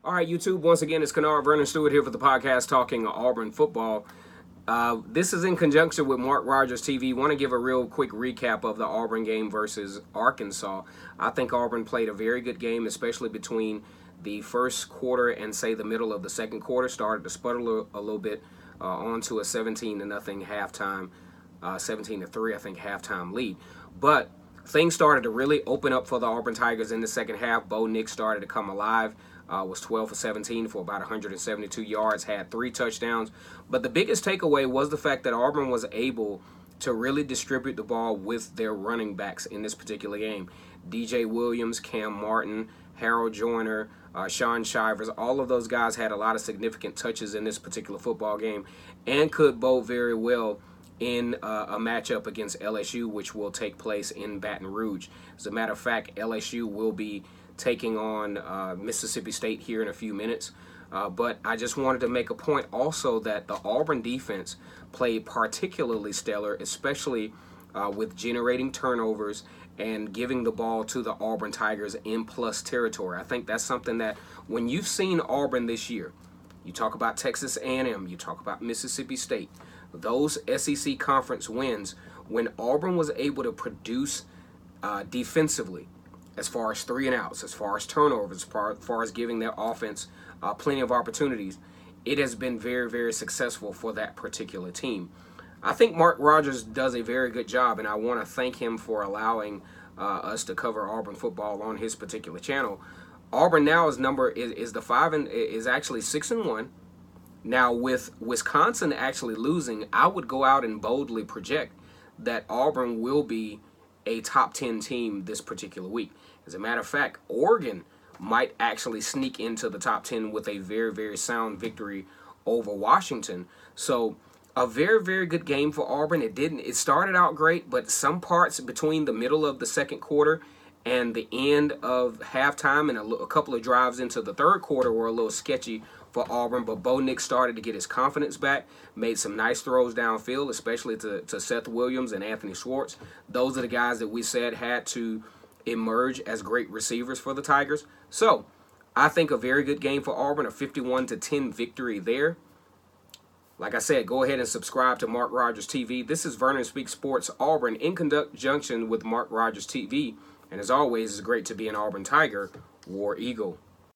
All right, YouTube, once again, it's Kennard Vernon Stewart here for the podcast talking Auburn football. This is in conjunction with MarkRogersTV. Want to give a real quick recap of the Auburn game versus Arkansas. I think Auburn played a very good game, especially between the first quarter and, say, the middle of the second quarter. Started to sputter a little bit onto a 17-0 halftime, 17-3, I think, halftime lead. But things started to really open up for the Auburn Tigers in the second half. Bo Nix started to come alive. Was 12 for 17 for about 172 yards, had 3 touchdowns. But the biggest takeaway was the fact that Auburn was able to really distribute the ball with their running backs in this particular game. DJ Williams, Cam Martin, Harold Joyner, Sean Shivers, all of those guys had a lot of significant touches in this particular football game and could bode very well in a matchup against LSU, which will take place in Baton Rouge. As a matter of fact, LSU will be taking on Mississippi State here in a few minutes. But I just wanted to make a point also that the Auburn defense played particularly stellar, especially with generating turnovers and giving the ball to the Auburn Tigers in plus territory. I think that's something that when you've seen Auburn this year, you talk about Texas A&M, you talk about Mississippi State, those SEC conference wins, when Auburn was able to produce defensively, as far as 3 and outs, as far as turnovers, as far as giving their offense plenty of opportunities, it has been very, very successful for that particular team. I think Mark Rogers does a very good job, and I want to thank him for allowing us to cover Auburn football on his particular channel. Auburn now is actually 6-1. Now, with Wisconsin actually losing, I would go out and boldly project that Auburn will be a top 10 team this particular week. As a matter of fact, Oregon might actually sneak into the top 10 with a very, very sound victory over Washington. So a very, very good game for Auburn. It started out great, but some parts between the middle of the second quarter and the end of halftime and a couple of drives into the third quarter were a little sketchy for Auburn, but Bo Nix started to get his confidence back, made some nice throws downfield, especially to Seth Williams and Anthony Schwartz. Those are the guys that we said had to emerge as great receivers for the Tigers. So I think a very good game for Auburn, a 51-10 victory there. Like I said, go ahead and subscribe to Mark Rogers TV. This is Vernon Speaks Sports Auburn in conjunction with Mark Rogers TV. And as always, it's great to be an Auburn Tiger, War Eagle.